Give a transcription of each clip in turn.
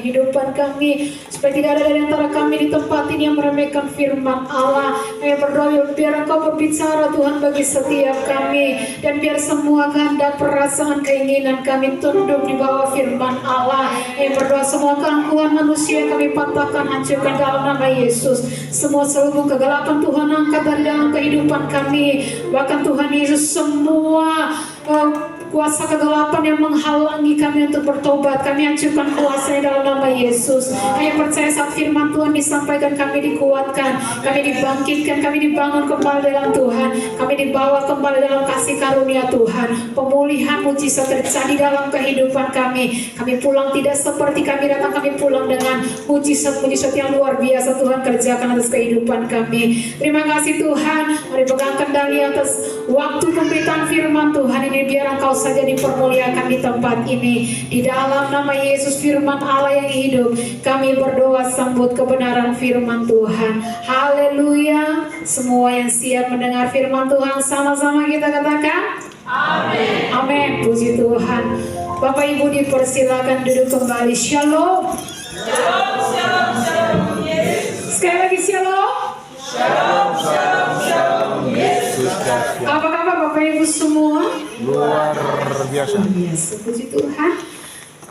kehidupan kami, supaya tidak ada di antara kami di tempat ini yang meremehkan firman Allah. Kami berdoa biar Engkau berbicara Tuhan bagi setiap kami, dan biar semua kehendak, perasaan, keinginan kami tunduk di bawah firman Allah. Kami berdoa semua keangkuhan manusia yang kami patahkan, hancurkan dalam nama Yesus. Semua selubung kegelapan Tuhan angkat dari dalam kehidupan kami. Bahkan Tuhan Yesus, semua kuasa kegelapan yang menghalangi kami untuk bertobat, kami hancurkan kuasanya dalam nama Yesus. Kami percaya saat firman Tuhan disampaikan, kami dikuatkan, kami dibangkitkan, kami dibangun kembali dalam Tuhan, kami dibawa kembali dalam kasih karunia Tuhan. Pemulihan mujizat terjadi dalam kehidupan kami. Kami pulang tidak seperti kami datang, kami pulang dengan mujizat-mujizat yang luar biasa Tuhan kerjakan atas kehidupan kami. Terima kasih Tuhan. Mari pegang kendali atas waktu pemberitaan firman Tuhan ini, biar Engkau saja dipermuliakan di tempat ini. Di dalam nama Yesus, firman Allah yang hidup, kami berdoa sambut kebenaran firman Tuhan. Haleluya. Semua yang siap mendengar firman Tuhan, sama-sama kita katakan amin. Amin. Puji Tuhan. Bapak Ibu dipersilakan duduk kembali. Shalom. Shalom, shalom, shalom. Sekali lagi shalom. Shalom, shalom, shalom. Yesus Kristus. Apa kabar Bapak Ibu semua? Luar biasa. Puji Tuhan.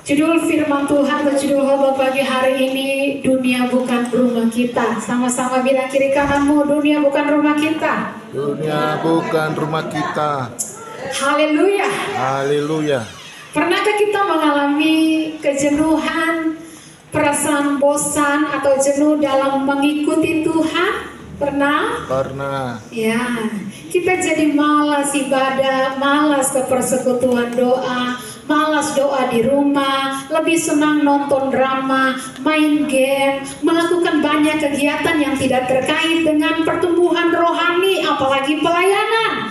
Judul firman Tuhan atau judul khotbah pagi hari ini, dunia bukan rumah kita. Sama-sama bilang kiri kananmu, dunia bukan rumah kita. Dunia bukan rumah kita. Haleluya. Haleluya. Pernahkah kita mengalami kejenuhan, perasaan bosan atau jenuh dalam mengikuti Tuhan? Pernah? Pernah. Ya, kita jadi malas ibadah, malas ke persekutuan doa, malas doa di rumah, lebih senang nonton drama, main game, melakukan banyak kegiatan yang tidak terkait dengan pertumbuhan rohani, apalagi pelayanan.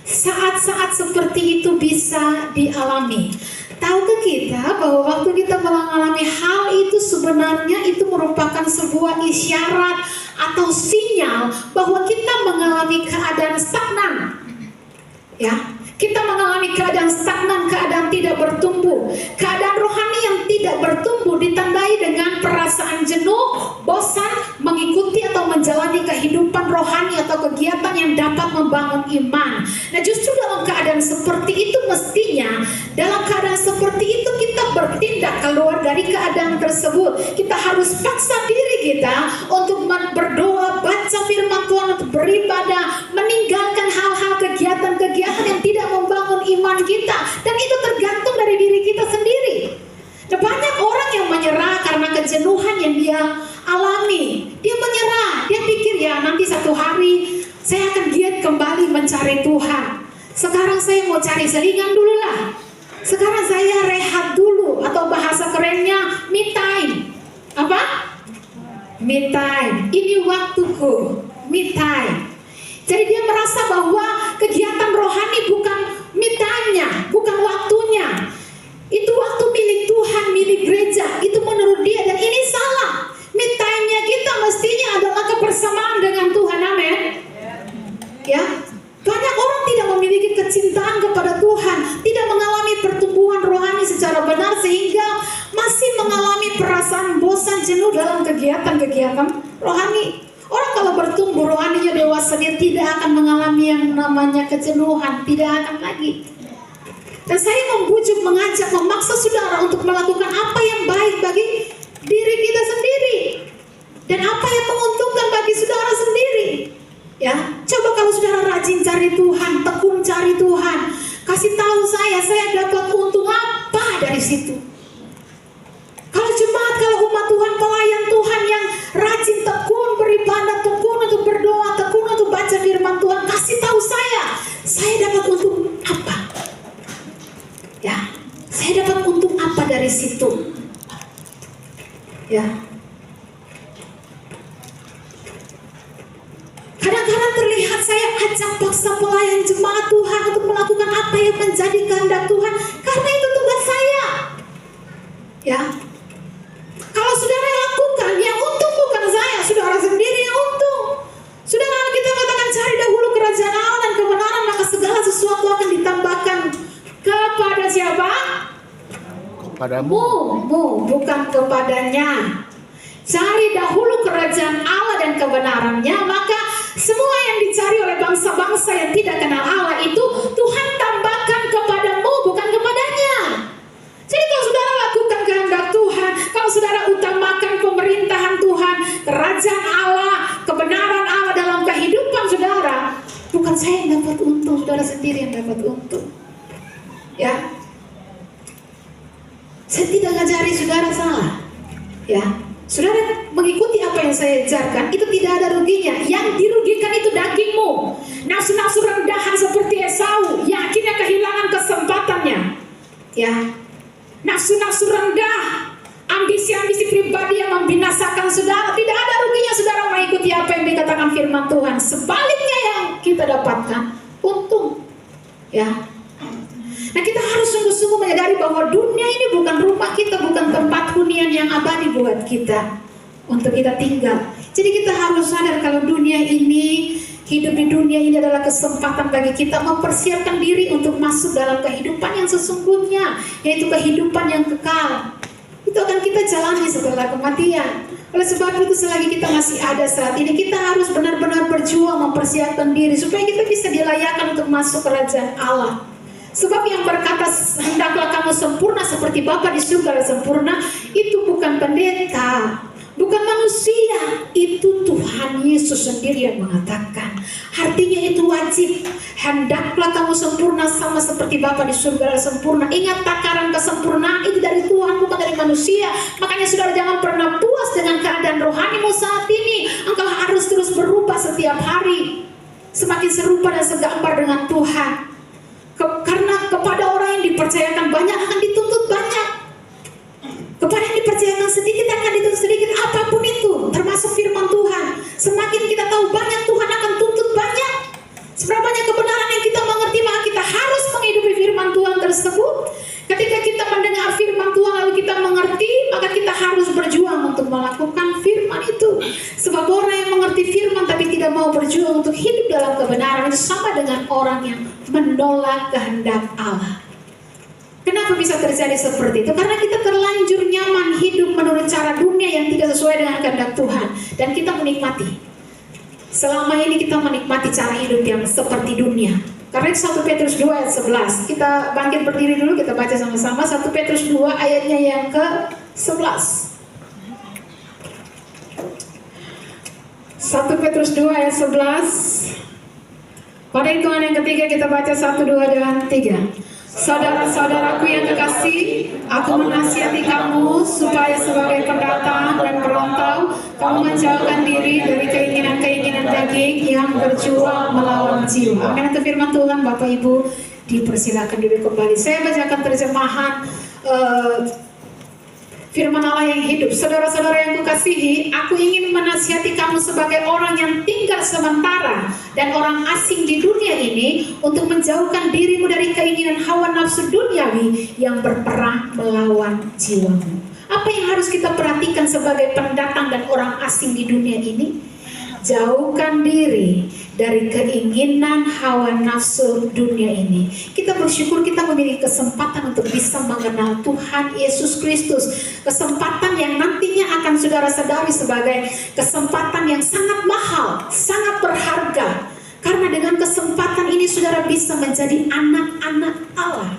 Saat-saat seperti itu bisa dialami. Tahukah kita bahwa waktu kita mengalami hal itu, sebenarnya itu merupakan sebuah isyarat atau sinyal bahwa kita mengalami keadaan stagnan. Ya, kita mengalami keadaan stagnan, keadaan tidak bertumbuh. Keadaan rohani yang tidak bertumbuh ditandai dengan perasaan jenuh, bosan mengikuti atau menjalani kehidupan rohani atau kegiatan yang dapat membangun iman. Nah, justru dalam keadaan seperti itu, mestinya dalam keadaan seperti itu kita bertindak keluar dari keadaan tersebut. Kita harus paksa diri kita untuk berdoa, baca firman Tuhan, untuk beribadah, meninggalkan hal-hal kegiatan-kegiatan yang tidak membangun iman kita, dan itu tergantung dari diri kita sendiri. Nah, banyak orang yang menyerah karena kejenuhan yang dia alami. Dia menyerah, dia pikir ya nanti satu hari saya akan giat kembali mencari Tuhan. Sekarang saya mau cari selingan dulu lah. Sekarang saya rehat dulu, atau bahasa kerennya me time. Apa? Me time. Ini waktuku, me time. Jadi dia merasa bahwa kegiatan rohani bukan me time-nya, bukan waktunya. Itu waktu milik Tuhan, milik gereja. Itu menurut dia, dan ini salah. Me time-nya kita mestinya adalah kebersamaan dengan Tuhan. Amin. Ya, banyak orang tidak memiliki kecintaan kepada Tuhan, tidak mengalami pertumbuhan rohani secara benar, sehingga masih mengalami perasaan bosan, jenuh dalam kegiatan-kegiatan rohani. Orang kalau bertumbuh rohaninya dewasa, dia tidak akan mengalami yang namanya kejenuhan, tidak akan lagi. Dan saya membujuk, mengajak, memaksa saudara untuk melakukan apa yang baik bagi diri kita sendiri, dan apa yang menguntungkan bagi saudara sendiri. Ya, coba kalau saudara rajin cari Tuhan, tekun cari Tuhan, kasih tahu saya dapat untung apa dari situ. Kalau jemaat, kalau umat Tuhan, pelayan Tuhan yang rajin, tekun beribadah, tekun untuk berdoa, tekun untuk baca firman Tuhan, kasih tahu saya dapat untung apa? Ya, saya dapat untung apa dari situ? Ya. Kadang-kadang terlihat saya ajak paksa pelayan jemaat Tuhan untuk melakukan apa yang menjadi kehendak Tuhan, karena itu tugas saya. Ya. Kalau saudara lakukan, yang untung bukan saya, saudara sendiri yang untung. Saudara, kita katakan cari dahulu kerajaan Allah dan kebenaran, maka segala sesuatu akan ditambahkan kepada siapa? Kepadamu. kepadamu, bukan kepadanya. Cari dahulu kerajaan Allah dan kebenarannya, maka semua yang dicari oleh bangsa-bangsa yang tidak kenal Allah itu Tuhan tambahkan kepadamu, bukan kepadanya. Jadi kalau saudara lakukan kehendak Tuhan, kalau saudara utamakan pemerintahan Tuhan, kerajaan Allah, kebenaran Allah dalam kehidupan saudara, bukan saya yang dapat untung, saudara sendiri yang dapat untung. Ya, saya tidak ngajari saudara salah. Ya, saudara mengikuti apa yang saya ajarkan, itu tidak ada ruginya. Yang dirugikan itu dagingmu, nafsu-nafsu rendahan seperti Esau yang akhirnya kehilangan kesempatannya. Ya, nafsu-nafsu rendah, ambisi-ambisi pribadi yang membinasakan saudara. Tidak ada ruginya saudara mengikuti apa yang dikatakan firman Tuhan. Sebaliknya yang kita dapatkan untung. Ya. Nah, kita harus sungguh-sungguh menyadari bahwa dunia ini bukan rumah kita, bukan tempat hunian yang abadi buat kita untuk kita tinggal. Jadi kita harus sadar kalau dunia ini, hidup di dunia ini adalah kesempatan bagi kita mempersiapkan diri untuk masuk dalam kehidupan yang sesungguhnya, yaitu kehidupan yang kekal. Itu akan kita jalani setelah kematian. Oleh sebab itu selagi kita masih ada saat ini, kita harus benar-benar berjuang mempersiapkan diri supaya kita bisa dilayakkan untuk masuk kerajaan Allah. Sebab yang berkata hendaklah kamu sempurna seperti Bapa di surga sempurna, itu bukan pendeta, bukan manusia, itu Tuhan Yesus sendiri yang mengatakan. Artinya itu wajib. Hendaklah kamu sempurna sama seperti Bapa di surga sempurna. Ingat, takaran kesempurnaan itu dari Tuhan, bukan dari manusia. Makanya saudara jangan pernah puas dengan keadaan rohanimu saat ini. Engkau harus terus berubah setiap hari, semakin serupa dan segambar dengan Tuhan. Karena kepada orang yang dipercayakan banyak akan dituntut banyak. Kepada yang dipercayakan sedikit akan dituntut sedikit. Apapun itu, termasuk firman Tuhan. Semakin kita tahu banyak, Tuhan akan tuntut banyak. Seberapa banyak kebenaran yang kita mengerti, maka kita harus menghidupi firman Tuhan tersebut. Ketika kita mendengar firman Tuhan lalu kita mengerti, maka kita harus berjuang untuk melakukan firman itu. Sebab orang yang mengerti firman tapi tidak mau berjuang untuk hidup dalam kebenaran, itu sama dengan orang yang menolak kehendak Allah. Kenapa bisa terjadi seperti itu? Karena kita terlanjur nyaman hidup menurut cara dunia yang tidak sesuai dengan kehendak Tuhan. Dan kita menikmati. Selama ini kita menikmati cara hidup yang seperti dunia. Karena itu 1 Petrus 2 ayat 11. Kita bangkit berdiri dulu, kita baca sama-sama 1 Petrus 2 ayatnya yang ke-11. 1 Petrus 2 ayat 11. Pada hitungan yang ketiga kita baca 1, 2, dan 3. Saudara-saudaraku yang kekasih, aku menasihati kamu supaya sebagai pendatang dan perantau, kamu menjauhkan diri dari keinginan-keinginan daging yang berjuang melawan jiwa. Amin. Itu firman Tuhan. Bapak Ibu dipersilakan duduk kembali. Saya bacakan terjemahan firman Allah yang hidup. Saudara-saudara yang kukasihi, aku ingin menasihati kamu sebagai orang yang tinggal sementara dan orang asing di dunia ini untuk menjauhkan dirimu dari keinginan hawa nafsu duniawi yang berperang melawan jiwamu. Apa yang harus kita perhatikan sebagai pendatang dan orang asing di dunia ini? Jauhkan diri dari keinginan hawa nafsu dunia ini. Kita bersyukur kita memiliki kesempatan untuk bisa mengenal Tuhan Yesus Kristus. Kesempatan yang nantinya akan saudara sadari sebagai kesempatan yang sangat mahal, sangat berharga. Karena dengan kesempatan ini saudara bisa menjadi anak-anak Allah.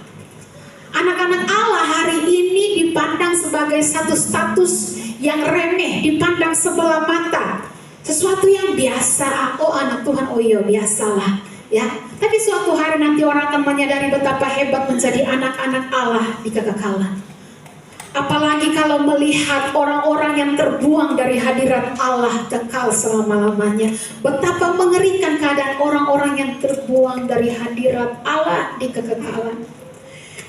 Anak-anak Allah hari ini dipandang sebagai satu status yang remeh, dipandang sebelah mata. Sesuatu yang biasa, oh anak Tuhan, oh iya biasalah, ya. Tapi suatu hari nanti orang akan menyadari betapa hebat menjadi anak-anak Allah di kekekalan. Apalagi kalau melihat orang-orang yang terbuang dari hadirat Allah kekal selama-lamanya. Betapa mengerikan keadaan orang-orang yang terbuang dari hadirat Allah di kekekalan.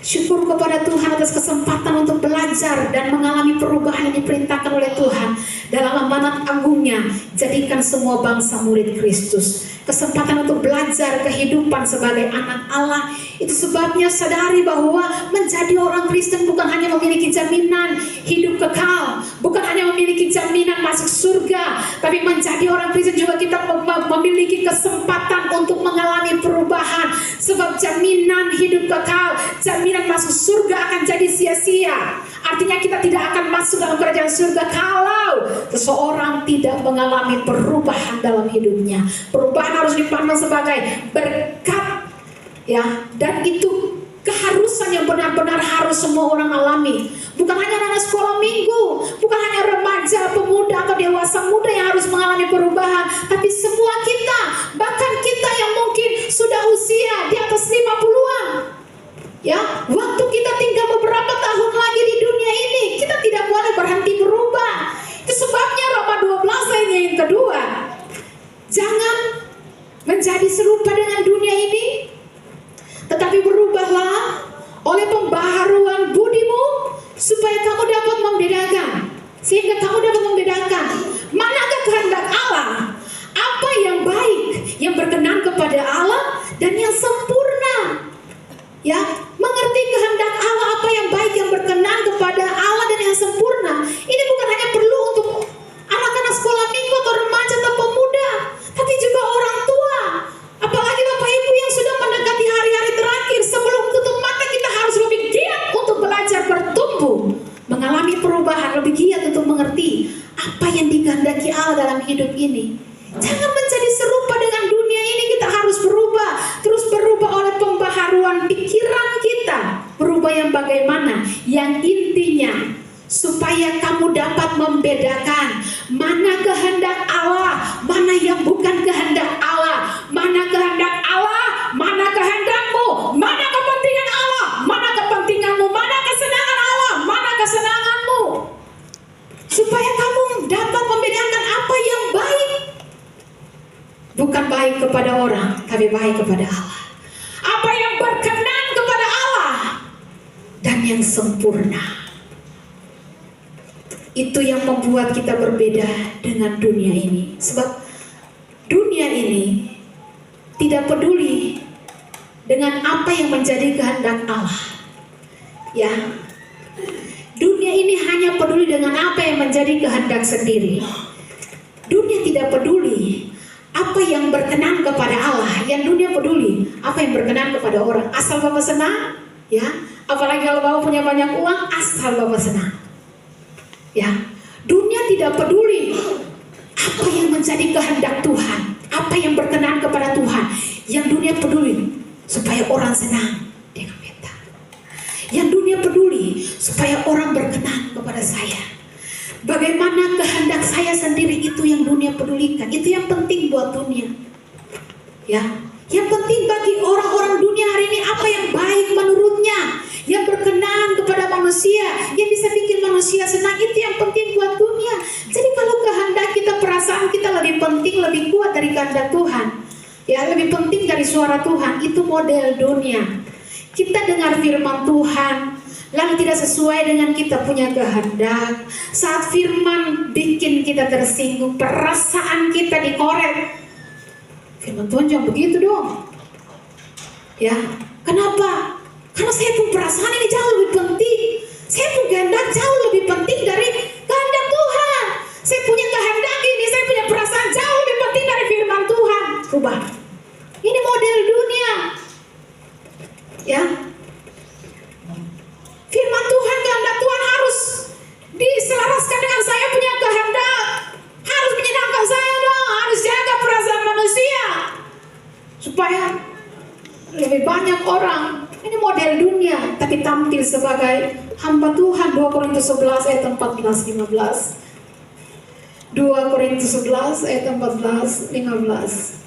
Syukur kepada Tuhan atas kesempatan untuk belajar dan mengalami perubahan yang diperintahkan oleh Tuhan dalam amanat agungnya. Jadikan semua bangsa murid Kristus. Kesempatan untuk belajar kehidupan sebagai anak Allah. Itu sebabnya sadari bahwa menjadi orang Kristen bukan hanya memiliki jaminan hidup kekal, bukan hanya memiliki jaminan masuk surga, tapi menjadi orang Kristen juga kita memiliki kesempatan untuk mengalami perubahan. Sebab jaminan hidup kekal, jaminan masuk surga akan jadi sia-sia Artinya kita tidak akan masuk dalam kerajaan surga kalau seseorang tidak mengalami perubahan dalam hidupnya. Perubahan harus dipandang sebagai berkat, ya, dan itu keharusan yang benar-benar harus semua orang alami. Bukan hanya anak sekolah minggu, bukan hanya remaja, pemuda atau dewasa muda yang harus mengalami perubahan, tapi semua kita, bahkan kita yang mungkin sudah usia di atas 50-an. Ya, waktu kita tinggal beberapa tahun lagi di dunia ini, kita tidak boleh berhenti berubah. Itu sebabnya Roma 12 ayatnya yang kedua. Jangan menjadi serupa dengan dunia ini, tetapi berubahlah oleh pembaharuan budimu, supaya kamu dapat membedakan, sehingga kamu dapat membedakan manakah kehendak Allah, apa yang baik, yang berkenan kepada Allah, dan yang sempurna. Ya, mengerti kehendak Allah, apa yang baik, yang berkenan kepada Allah, dan yang sempurna. Ini bukan hanya perlu untuk anak-anak sekolah minggu atau remaja atau pemuda, tapi juga orang tua. Apalagi Bapak Ibu yang sudah mendekati hari-hari terakhir, sebelum tutup mata kita harus lebih giat untuk belajar bertumbuh, mengalami perubahan, lebih giat untuk mengerti apa yang dikehendaki Allah dalam hidup ini. Jangan menjadi serupa dengan dunia ini, kita harus berubah, terus berubah oleh pembaharuan pikiran kita. Berubah yang bagaimana? Yang intinya supaya kamu dapat membedakan mana kehendak Allah, mana yang bukan kehendak Allah, mana kehendak Allah, mana kehendakmu, mana kepentingan Allah, mana kepentinganmu, mana kesenangan Allah, mana kesenanganmu. Supaya kamu dapat membedakan apa yang baik, bukan baik kepada orang, tapi baik kepada Allah. Apa yang berkenan kepada Allah dan yang sempurna. Itu yang membuat kita berbeda dengan dunia ini. Sebab dunia ini tidak peduli dengan apa yang menjadi kehendak Allah. Ya, dunia ini hanya peduli dengan apa yang menjadi kehendak sendiri. Dunia tidak peduli apa yang berkenan kepada Allah. Yang dunia peduli apa yang berkenan kepada orang. Asal Bapak senang, ya. Apalagi kalau Bapak punya banyak uang, asal Bapak senang. Ya, dunia tidak peduli apa yang menjadi kehendak Tuhan, apa yang berkenan kepada Tuhan. Yang dunia peduli supaya orang senang dengan beta. Yang dunia peduli supaya orang berkenan kepada saya. Bagaimana kehendak saya sendiri, itu yang dunia pedulikan. Itu yang penting buat dunia. Ya, yang penting bagi orang-orang dunia hari ini apa yang baik menurutnya, yang berkenan kepada manusia, yang bisa bikin manusia senang, itu yang penting buat dunia. Jadi kalau kehendak kita, perasaan kita lebih penting, lebih kuat dari kehendak Tuhan, ya, lebih penting dari suara Tuhan, itu model dunia. Kita dengar firman Tuhan, lalu tidak sesuai dengan kita punya kehendak. Saat firman bikin kita tersinggung, perasaan kita dikorek, firman Tuhan jangan begitu dong. Ya, kenapa? Karena saya pun perasaan ini jauh lebih penting. Saya pun kehendak jauh lebih penting dari kehendak Tuhan. Saya punya kehendak ini, saya punya perasaan jauh lebih penting dari firman Tuhan. Rubah. Ini model dunia. Ya. Firman Tuhan, kehendak Tuhan harus diselaraskan dengan saya punya kehendak. Harus menyenangkan saya dong. Harus jaga perasaan manusia. Supaya lebih banyak orang. Ini model dunia, tapi tampil sebagai hamba Tuhan. 2 Korintus 11 ayat 14-15. 2 Korintus 11 ayat 14-15.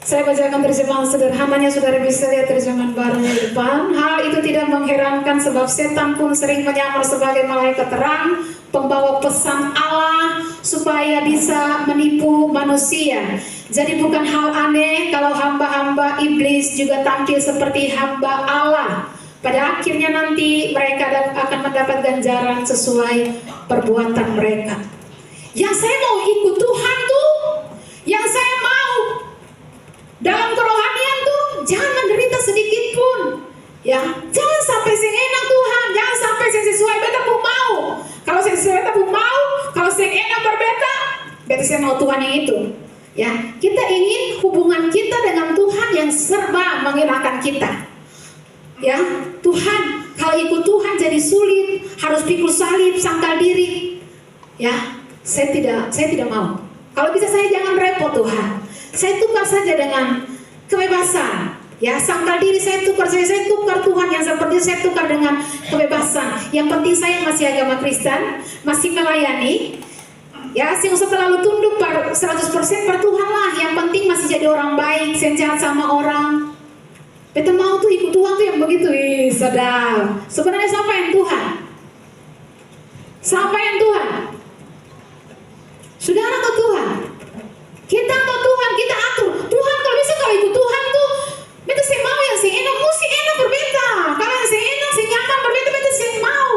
Saya bacakan terjemahan sederhananya, saudara bisa lihat terjemahan barunya di depan. Hal itu tidak mengherankan sebab setan pun sering menyamar sebagai malaikat terang, pembawa pesan Allah supaya bisa menipu manusia. Jadi bukan hal aneh kalau hamba-hamba iblis juga tampil seperti hamba Allah. Pada akhirnya nanti mereka akan mendapat ganjaran sesuai perbuatan mereka. Yang saya mau ikut Tuhan tuh, yang saya mau dalam kerohanian tuh, jangan menderita sedikit pun. Ya, jangan sampai sing enak Tuhan, jangan sampai sing sesuai beta pun mau. Kalau sing sesuai beta pun mau, kalau sing enak berbeda, beta saya mau Tuhan yang itu. Ya, kita ingin hubungan kita dengan Tuhan yang serba mengenakan kita. Ya, Tuhan, Kalau ikut Tuhan jadi sulit, harus pikul salib, sangkal diri. Ya, saya tidak mau. Kalau bisa saya jangan repot Tuhan. Saya tukar saja dengan kebebasan. Ya, sangkal diri saya tukar Tuhan yang seperti saya tukar dengan kebebasan. Yang penting saya masih agama Kristen, masih melayani. Ya, sih usah terlalu tunduk 100% per Tuhan lah. Yang penting masih jadi orang baik, sehat sama orang. Betul mau tuh ikut Tuhan tuh yang begitu, sedap. Sebenarnya siapa yang Tuhan? Siapa yang Tuhan? Saudara atau Tuhan? Kita atau Tuhan, kita atur. Tuhan kalau bisa kalau ikut Tuhan tuh, beta saya mau yang saya enak, mesti enak berbeda. Kalau yang saya enak, saya nyaman berbeda, beta saya mau.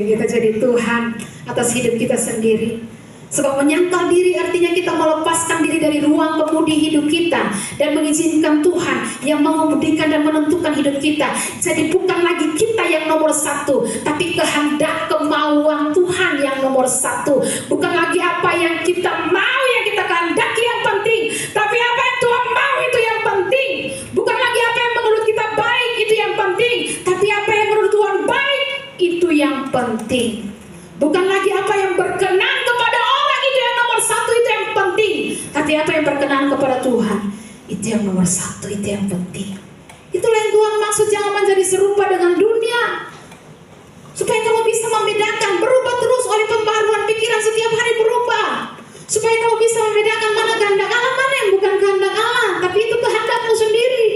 Kita jadi Tuhan atas hidup kita sendiri. Sebab menyangkal diri artinya kita melepaskan diri dari ruang kemudi hidup kita dan mengizinkan Tuhan yang mengemudikan dan menentukan hidup kita. Jadi bukan lagi kita yang nomor satu, tapi kehendak kemauan Tuhan yang nomor satu. Bukan lagi apa yang kita mau yang kita kehendaki yang penting, tapi apa yang Tuhan mau itu yang penting. Bukan lagi apa yang menurut kita baik itu yang penting, tapi apa yang menurut Tuhan baik itu yang penting. Bukan lagi apa yang berkenan kepada orang itu yang nomor satu, itu yang penting, tapi apa yang berkenan kepada Tuhan itu yang nomor satu, itu yang penting. Itulah yang Tuhan maksud, jangan menjadi serupa dengan dunia, supaya kamu bisa membedakan, berubah terus oleh pembaruan pikiran, setiap hari berubah, supaya kamu bisa membedakan mana kehendak Allah, mana yang bukan kehendak Allah, tapi itu kehendakmu sendiri.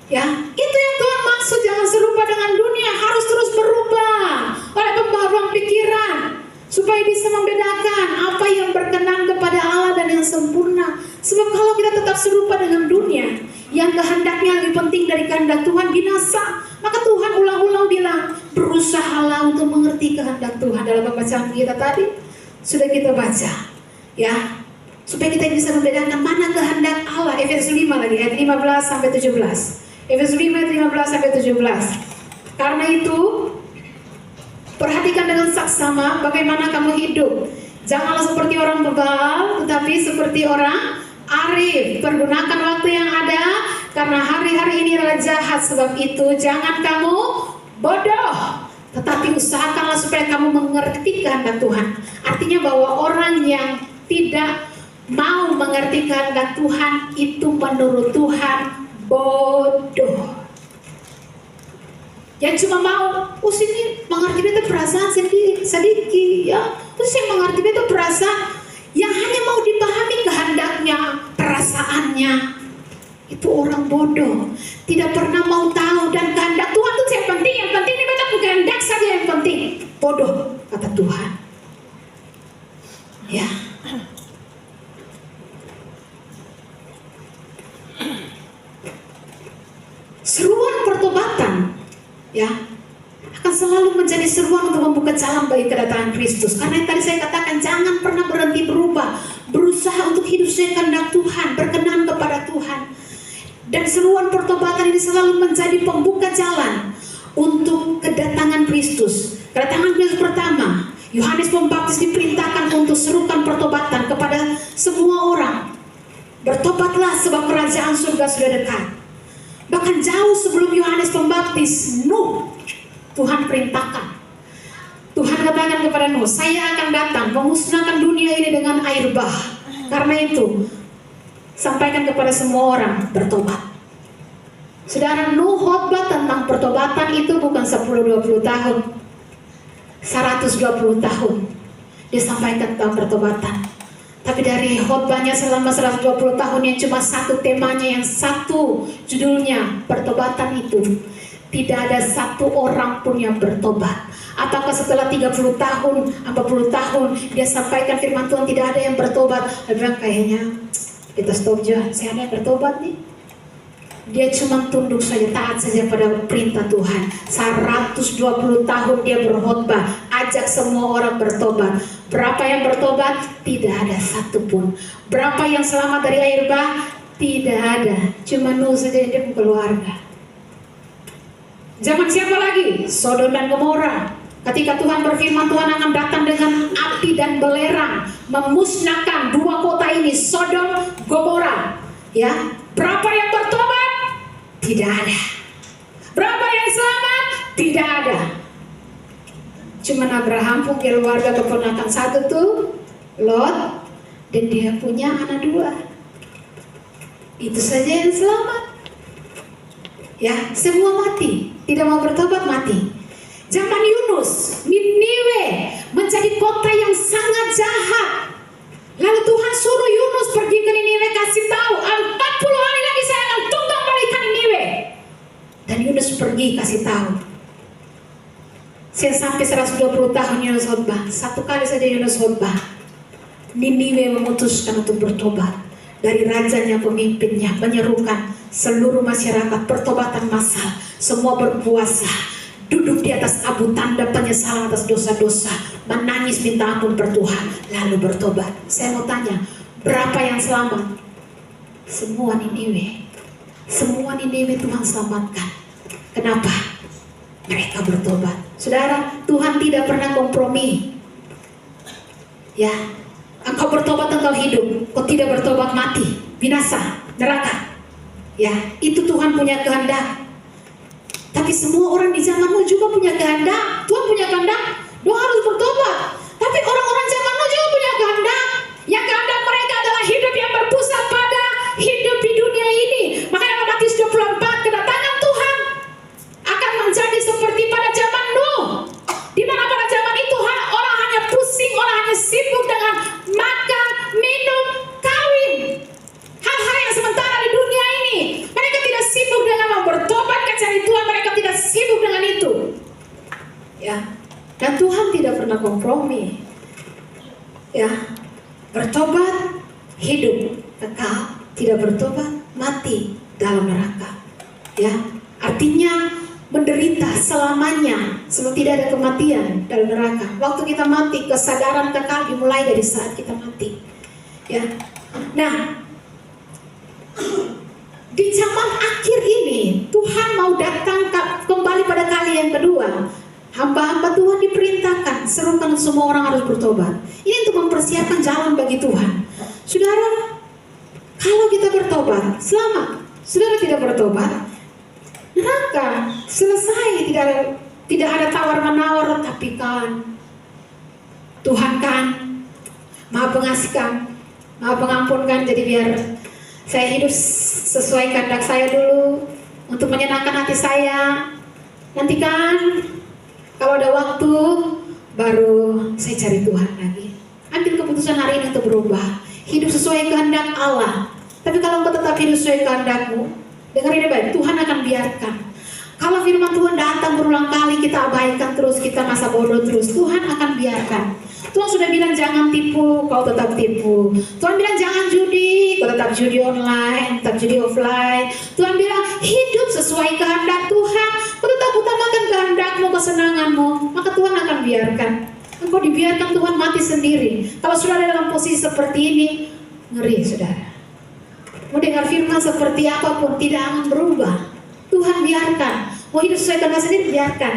Ya, itu yang Tuhan maksud, jangan serupa dengan dunia, harus terus berubah oleh pembaruan pikiran, supaya bisa membedakan apa yang berkenan kepada Allah dan yang sempurna. Sebab kalau kita tetap serupa dengan dunia, yang kehendaknya lebih penting dari kehendak Tuhan, binasa. Maka Tuhan ulang-ulang bilang, berusahalah untuk mengerti kehendak Tuhan. Dalam pembacaan kita tadi sudah kita baca, ya, supaya kita bisa membedakan mana kehendak Allah. Efesus 5 lagi, ayat 15 sampai 17. Efesus 5 ayat 15 sampai 17. Karena itu, perhatikan dengan saksama bagaimana kamu hidup. Janganlah seperti orang bebal, tetapi seperti orang arif. Pergunakan waktu yang ada, karena hari-hari ini adalah jahat. Sebab itu jangan kamu bodoh, tetapi usahakanlah supaya kamu mengerti kehendak Tuhan. Artinya bahwa orang yang tidak mau mengerti kehendak Tuhan itu menurut Tuhan bodoh. Yang cuma mau, sini mengerti beta perasaan sedikit, ya. Terus yang mengerti beta perasaan, yang hanya mau dipahami kehendaknya, perasaannya, itu orang bodoh. Tidak pernah mau tahu, dan kehendak Tuhan itu yang penting. Yang penting ini beta bukan kehendak saja yang penting. Bodoh, kata Tuhan. Ya. Seruan pertobatan, ya, akan selalu menjadi seruan untuk membuka jalan bagi kedatangan Kristus. Karena yang tadi saya katakan, jangan pernah berhenti berubah, berusaha untuk hidup sesuai kehendak Tuhan, berkenan kepada Tuhan. Dan seruan pertobatan ini selalu menjadi pembuka jalan untuk kedatangan Kristus. Kedatangan Kristus pertama, Yohanes Pembaptis diperintahkan untuk serukan pertobatan kepada semua orang. Bertobatlah sebab kerajaan surga sudah dekat. Bahkan jauh sebelum Yohanes Pembaptis, Nuh, Tuhan perintahkan. Tuhan katakan kepada Nuh, saya akan datang memusnahkan dunia ini dengan air bah. Karena itu, sampaikan kepada semua orang bertobat. Saudara, Nuh khotbah tentang pertobatan itu bukan 10-20 tahun, 120 tahun dia sampaikan tentang pertobatan. Tapi dari khotbahnya selama 120 tahun yang cuma satu temanya, yang satu judulnya pertobatan itu, tidak ada satu orang pun yang bertobat. Apakah setelah 30 tahun, 40 tahun dia sampaikan firman Tuhan tidak ada yang bertobat? Dia bilang kayaknya kita stop aja, saya ada yang bertobat nih. Dia cuma tunduk saja, taat saja pada perintah Tuhan. 120 tahun dia berkhotbah, ajak semua orang bertobat. Berapa yang bertobat? Tidak ada satupun. Berapa yang selamat dari air bah? Tidak ada. Cuma Nuh saja yang dia keluarga. Zaman siapa lagi? Sodom dan Gomora. Ketika Tuhan berfirman Tuhan akan datang dengan api dan belerang, memusnahkan dua kota ini, Sodom, Gomora. Ya, berapa yang bertobat? Tidak ada. Berapa yang selamat? Tidak ada. Cuman Abraham pun keluarga keponakan satu tuh, Lot, dan dia punya anak 2. Itu saja yang selamat. Ya, semua mati. Tidak mau bertobat, mati. Zaman Yunus, Niniwe menjadi kota yang sangat jahat. Lalu Tuhan suruh Yunus pergi ke Niniwe, kasih tahu 40 hari lagi saya akan tunggang balikan Niniwe. Dan Yunus pergi kasih tahu. Saya sampai 120 tahun Yunus khotbah. 1 kali saja Yunus khotbah. Niniwe memutuskan untuk bertobat. Dari rajanya, pemimpinnya menyerukan seluruh masyarakat pertobatan massal. Semua berpuasa, duduk di atas abu tanda penyesalan atas dosa-dosa, menangis minta ampun per Tuhan, lalu bertobat. Saya mau tanya, berapa yang selamat? Semua Niniwe. Semua Niniwe Tuhan selamatkan. Kenapa? Mereka bertobat. Saudara, Tuhan tidak pernah kompromi. Ya, engkau bertobat engkau hidup, kau tidak bertobat mati, binasa, neraka. Ya, itu Tuhan punya kehendak. Tapi semua orang di zamanmu juga punya kehendak. Tuhan punya kehendak, doa harus bertobat. Tapi orang-orang zamanmu juga punya kehendak. Yang kehendak mereka adalah hidup yang berpusat pada hidup di dunia ini. Makanya Matius 24, kedatangan Tuhan akan menjadi seperti pada zaman Nuh, di mana pada zaman itu orang hanya pusing, orang hanya sibuk dengan makan, minum, kawin, hal-hal yang sementara di dunia ini. Mereka tidak sibuk dengan mau bertobat ke cari Tuhan, mereka tidak sibuk dengan itu. Ya, dan Tuhan tidak pernah kompromi. Ya, bertobat hidup kekal, tidak bertobat mati dalam neraka. Ya, artinya menderita selamanya, sebab tidak ada kematian dalam neraka. Waktu kita mati, kesadaran kekal dimulai dari saat kita mati. Ya, nah, di zaman akhir ini Tuhan mau datang kembali pada kali yang kedua. Hamba-hamba Tuhan diperintahkan serukan semua orang harus bertobat. Ini untuk mempersiapkan jalan bagi Tuhan. Saudara, kalau kita bertobat, selamat. Saudara tidak bertobat, neraka selesai. Tidak ada tawar menawar. Tapi kan Tuhan kan Maha Pengasih kan, Maha Pengampun kan. Jadi biar saya hidup sesuai kehendak saya dulu, untuk menyenangkan hati saya. Nanti kan kalau ada waktu baru saya cari Tuhan lagi. Ambil keputusan hari ini untuk berubah, hidup sesuai kehendak Allah. Tapi kalau engkau tetap hidup sesuai kehendakmu, dengarin baik, Tuhan akan biarkan. Kalau firman Tuhan datang berulang kali, kita abaikan terus, kita masa bodoh terus, Tuhan akan biarkan. Tuhan sudah bilang jangan tipu, kau tetap tipu. Tuhan bilang jangan judi, kau tetap judi online, tetap judi offline. Tuhan bilang hidup sesuai kehendak Tuhan, kau tetap utamakan kehendakmu, kesenanganmu, maka Tuhan akan biarkan. Engkau dibiarkan Tuhan mati sendiri. Kalau sudah ada dalam posisi seperti ini, ngeri saudara. Mau dengar firman seperti apapun tidak akan berubah. Tuhan biarkan. Mau hidup sesuai kehendak sendiri, biarkan.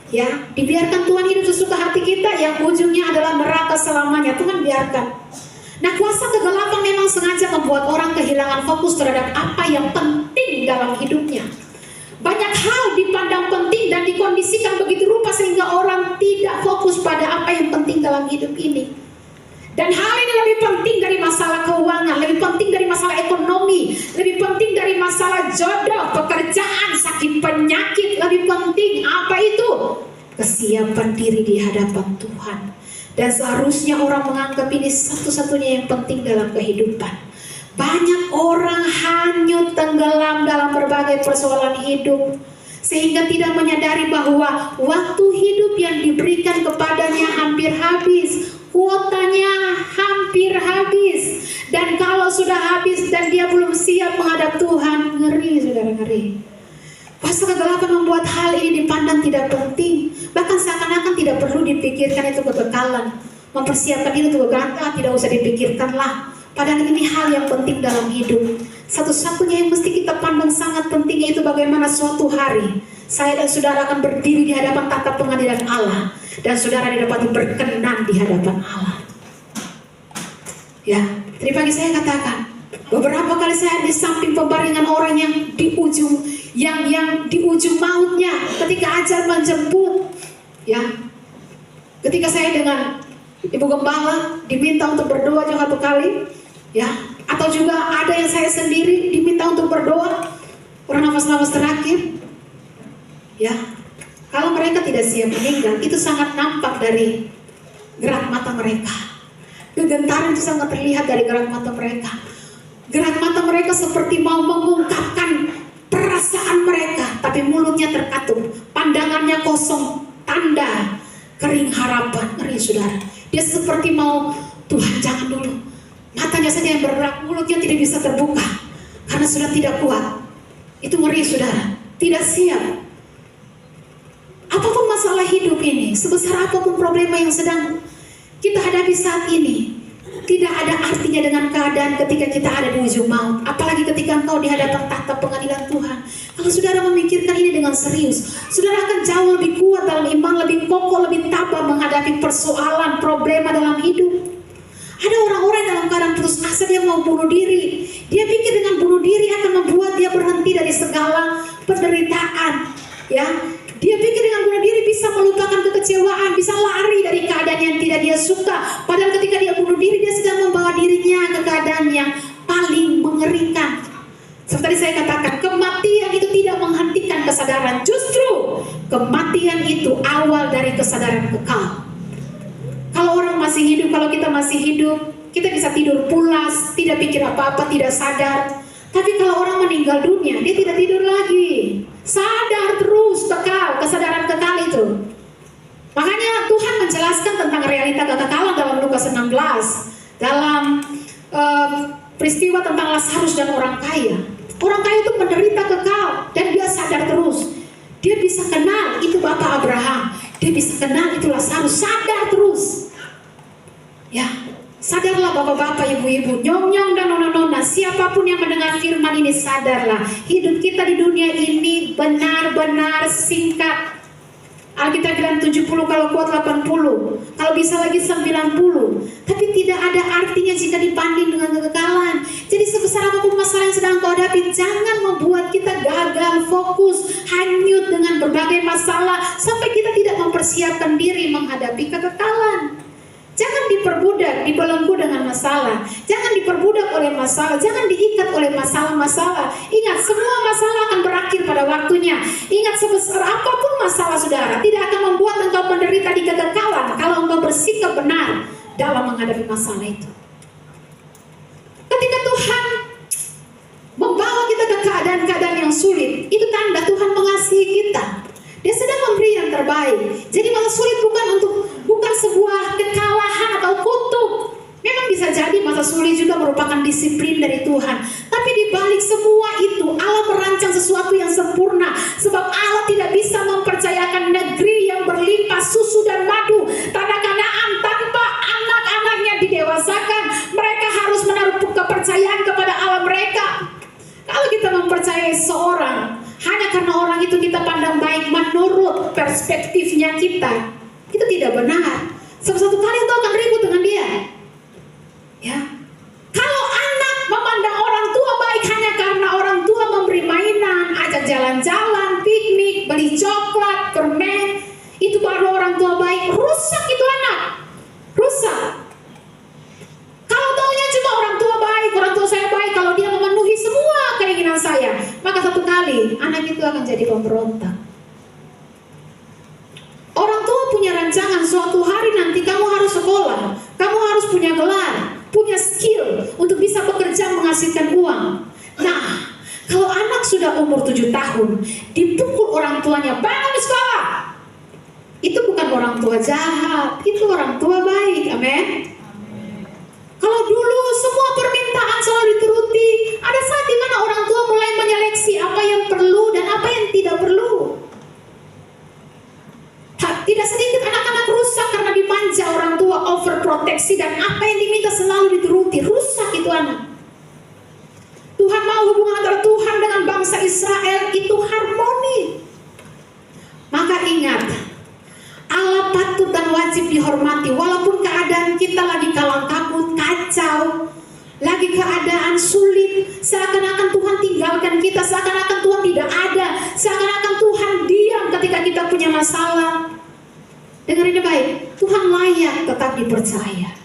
Ya, dibiarkan Tuhan hidup sesuka hati kita yang ujungnya adalah neraka selamanya. Tuhan biarkan. Nah, kuasa kegelapan memang sengaja membuat orang kehilangan fokus terhadap apa yang penting dalam hidupnya. Banyak hal dipandang penting dan dikondisikan begitu rupa sehingga orang tidak fokus pada apa yang penting dalam hidup ini. Dan hal ini lebih penting dari masalah keuangan, lebih penting dari masalah ekonomi, lebih penting dari masalah jodoh, pekerjaan, sakit penyakit. Lebih penting apa itu? Kesiapan diri di hadapan Tuhan. Dan seharusnya orang menganggap ini satu-satunya yang penting dalam kehidupan. Banyak orang hanyut tenggelam dalam berbagai persoalan hidup, sehingga tidak menyadari bahwa waktu hidup yang diberikan kepadanya hampir habis. Kuotanya hampir habis. Dan kalau sudah habis dan dia belum siap menghadap Tuhan, ngeri saudara, ngeri. Kuasa kegelapan membuat hal ini dipandang tidak penting. Bahkan seakan-akan tidak perlu dipikirkan itu kekekalan. Mempersiapkan itu untuk kekekalan tidak usah dipikirkanlah. Padahal ini hal yang penting dalam hidup. Satu-satunya yang mesti kita pandang sangat penting yaitu bagaimana suatu hari saya dan saudara akan berdiri di hadapan tata pengadilan Allah. Dan saudara didapati berkenan di hadapan Allah. Ya, tadi pagi saya katakan, Beberapa kali saya di samping pembaringan orang yang di ujung mautnya ketika ajal menjemput, ya. Ketika saya dengan Ibu Gembala diminta untuk berdoa juga 1 kali, ya. Atau juga ada yang saya sendiri diminta untuk berdoa orang nafas-nafas terakhir, ya. Kalau mereka tidak siap meninggal, itu sangat nampak dari gerak mata mereka. Kegentaran itu sangat terlihat dari gerak mata mereka. Gerak mata mereka seperti mau mengungkapkan perasaan mereka, tapi mulutnya terkatup, pandangannya kosong, tanda kering harapan. Ngeri saudara, dia seperti mau, Tuhan jangan dulu, matanya saja yang bergerak, mulutnya tidak bisa terbuka karena sudah tidak kuat. Itu ngeri saudara, tidak siap. Apapun masalah hidup ini, sebesar apapun problema yang sedang kita hadapi saat ini, tidak ada artinya dengan keadaan ketika kita ada di ujung maut. Apalagi ketika engkau di hadapan tahta pengadilan Tuhan. Kalau saudara memikirkan ini dengan serius, saudara akan jauh lebih kuat dalam iman, lebih kokoh, lebih tabah menghadapi persoalan, problema dalam hidup. Ada orang-orang dalam keadaan putus asa, dia mau bunuh diri. Dia pikir dengan bunuh diri akan membuat dia berhenti dari segala penderitaan, ya. Dia pikir dengan bunuh diri bisa melupakan kekecewaan, bisa lari dari keadaan yang tidak dia suka. Padahal ketika dia bunuh diri, dia sedang membawa dirinya ke keadaan yang paling mengerikan. Seperti saya katakan, kematian itu tidak menghentikan kesadaran. Justru kematian itu awal dari kesadaran kekal. Kalau orang masih hidup, kalau kita masih hidup, kita bisa tidur pulas, tidak pikir apa-apa, tidak sadar. Tapi kalau orang meninggal dunia, dia tidak tidur lagi, sadar terus, kekal, kesadaran kekal itu. Makanya Tuhan menjelaskan tentang realita kekekalan dalam Lukas 16, dalam peristiwa tentang Lazarus dan orang kaya. Orang kaya itu menderita kekal dan dia sadar terus. Dia bisa kenal itu Bapak Abraham, dia bisa kenal itu Lazarus, sadar terus. Ya, sadarlah bapak-bapak, ibu-ibu, nyong-nyong dan nona-nona, siapapun yang mendengar firman ini, sadarlah. Hidup kita di dunia ini benar-benar singkat. Alkitab bilang 70, kalau kuat 80, kalau bisa lagi 90. Tapi tidak ada artinya jika dibanding dengan kekekalan. Jadi sebesar apapun masalah yang sedang kau hadapi, jangan membuat kita gagal fokus, hanyut dengan berbagai masalah sampai kita tidak mempersiapkan diri menghadapi kekekalan. Jangan diperbudak, dibelenggu dengan masalah. Jangan diperbudak oleh masalah. Jangan diikat oleh masalah-masalah. Ingat, semua masalah akan berakhir pada waktunya. Ingat, sebesar apapun masalah saudara, tidak akan membuat engkau menderita di kekekalan kalau engkau bersikap benar dalam menghadapi masalah itu. Ketika Tuhan membawa kita ke keadaan-keadaan yang sulit, itu tanda Tuhan mengasihi kita. Dia sedang memberi yang terbaik. Jadi masa sulit bukan sebuah kekalahan atau kutuk. Memang bisa jadi masa sulit juga merupakan disiplin dari Tuhan. Tapi di balik semua itu, Allah merancang sesuatu yang sempurna. Sebab Allah tidak bisa mempercayakan negeri yang berlimpah susu dan madu, tanah Kanaan, tanpa anak-anaknya didewasakan. Mereka harus menaruh kepercayaan kepada Allah mereka. Kalau kita mempercayai seorang hanya karena orang itu kita pandang baik menurut perspektifnya kita, itu tidak benar. Satu kali itu akan ribut dengan dia. Ya. Kalau anak memandang orang tua baik hanya karena orang tua memberi mainan, ajak jalan-jalan, piknik, beli coklat, permen, itu baru orang tua baik. Rusak itu anak. Rusak. Kalau taunya cuma orang tua baik, orang tua saya baik, kalau dia memenuhi semua keinginan saya, maka satu kali anak itu akan jadi pemberontak. Orang tua punya rancangan, suatu hari nanti kamu harus sekolah, kamu harus punya gelar, punya skill untuk bisa bekerja menghasilkan uang. Nah, kalau anak sudah umur 7 tahun dipukul orang tuanya, bangun di sekolah, itu bukan orang tua jahat, itu orang tua baik. Amin. Kalau dulu semua permintaan selalu dituruti, ada saat di mana orang tua mulai menyeleksi apa yang perlu dan apa yang tidak perlu. Tidak sedikit anak-anak rusak karena dimanja orang tua, overproteksi, dan apa yang diminta selalu dituruti. Rusak itu anak. Tuhan mau hubungan antara Tuhan dengan bangsa Israel itu harmoni. Maka ingat, Allah patut dan wajib dihormati walaupun keadaan kita lagi kalang kabut, kacau, lagi lagi keadaan sulit, seakan-akan Tuhan tinggalkan kita, seakan-akan Tuhan tidak ada, seakan-akan Tuhan diam ketika kita punya masalah. Dengarin baik, Tuhan layak tetap dipercaya.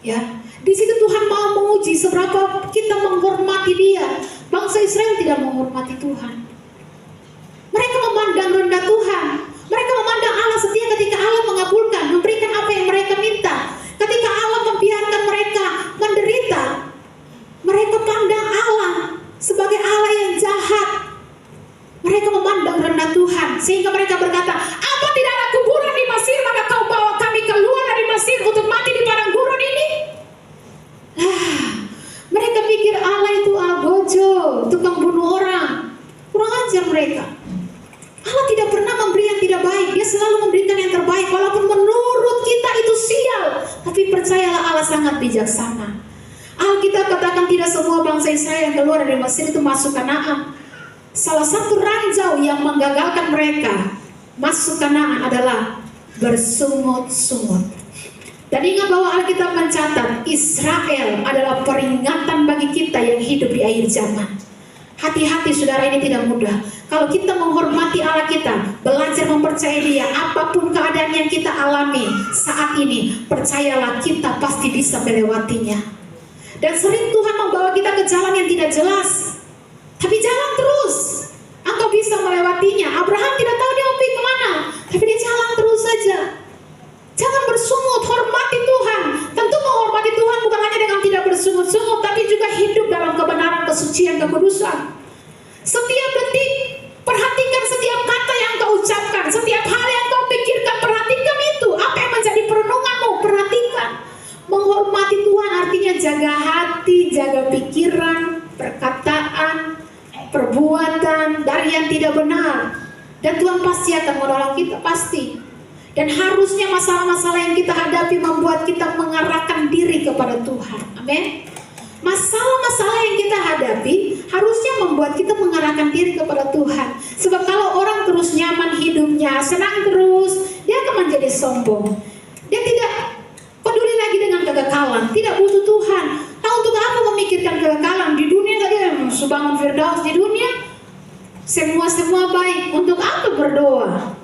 Ya, di situ Tuhan mau menguji seberapa kita menghormati Dia. Bangsa Israel tidak menghormati Tuhan. Mereka memandang rendah Tuhan. Mereka memandang Allah setia ketika Allah mengabulkan, memberikan apa yang mereka minta. Ketika Allah membiarkan mereka menderita, mereka pandang Allah sebagai Allah yang jahat. Mereka memandang rendah Tuhan, sehingga mereka berkata, apa tidak ada kuburan di Mesir, maka kau bawa kami keluar dari Mesir untuk mati di padang gurun ini? Mereka pikir Allah itu algojo, tukang bunuh orang. Kurang ajar mereka. Allah tidak pernah memberi yang tidak baik. Dia selalu memberikan yang terbaik. Walaupun menurut kita itu sial, tapi percayalah Allah sangat bijaksana. Alkitab katakan tidak semua bangsa Israel yang keluar dari Mesir itu masuk Kanaan. Salah satu ranjau yang menggagalkan mereka masuk Kanaan adalah bersungut-sungut. Dan ingat bahwa Alkitab mencatat Israel adalah peringatan bagi kita yang hidup di akhir zaman. Hati-hati saudara, ini tidak mudah. Kalau kita menghormati Allah kita, belajar mempercayai Dia, apapun keadaan yang kita alami saat ini, percayalah kita pasti bisa melewatinya. Dan sering Tuhan membawa kita ke jalan yang tidak jelas, tapi jalan terus, engkau bisa melewatinya. Abraham tidak tahu dia mau pergi kemana, tapi dia jalan terus saja. Jangan bersungut, hormati Tuhan. Tentu menghormati Tuhan bukan hanya dengan tidak bersungut-sungut, tapi juga hidup dalam kebenaran, kesucian, kekudusan. Setiap detik, perhatikan setiap kata yang kau ucapkan, setiap hal yang kau pikirkan, perhatikan itu. Apa yang menjadi perenunganmu, perhatikan. Menghormati Tuhan artinya jaga hati, jaga pikiran, perkataan, perbuatan dari yang tidak benar. Dan Tuhan pasti akan menolong kita, pasti. Dan harusnya masalah-masalah yang kita hadapi membuat kita mengarahkan diri kepada Tuhan. Amin. Masalah-masalah yang kita hadapi harusnya membuat kita mengarahkan diri kepada Tuhan. Sebab kalau orang terus nyaman hidupnya, senang terus, dia akan menjadi sombong. Dia tidak peduli lagi dengan kekekalan, tidak butuh Tuhan. Nah, untuk apa memikirkan kekekalan di dunia? Tadi Subhangon Firdaus di dunia semua baik. Untuk apa berdoa?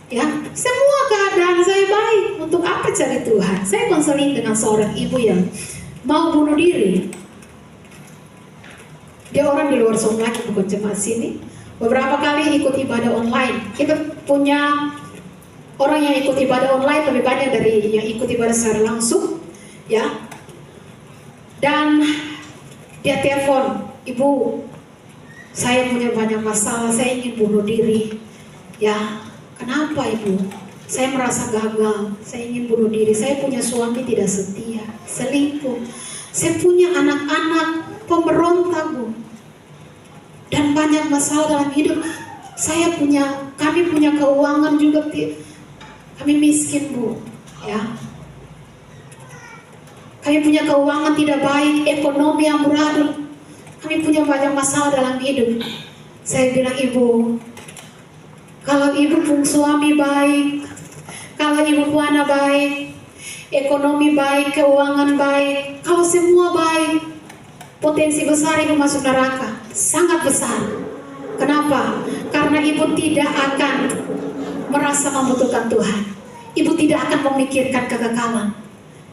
Ya, semua keadaan saya baik. Untuk apa cari Tuhan? Saya konseling dengan seorang ibu yang mau bunuh diri. Dia orang di luar Song lagi, bukan jemaat sini. Beberapa kali ikut ibadah online. Kita punya orang yang ikut ibadah online lebih banyak dari yang ikut ibadah secara langsung, ya. Dan dia telepon, ibu, saya punya banyak masalah, saya ingin bunuh diri, ya. Kenapa ibu? Saya merasa gagal, saya ingin bunuh diri. Saya punya suami tidak setia, selingkuh. Saya punya anak-anak pemberontak, bu. Dan banyak masalah dalam hidup. Kami punya keuangan juga, kami miskin, bu. Ya. Kami punya keuangan tidak baik, ekonomi yang amburadul. Kami punya banyak masalah dalam hidup. Saya bilang, ibu, kalau ibu punya suami baik, kalau ibu punya anak baik, ekonomi baik, keuangan baik, kalau semua baik, potensi besar ibu masuk neraka, sangat besar. Kenapa? Karena ibu tidak akan merasa membutuhkan Tuhan. Ibu tidak akan memikirkan kekekalan.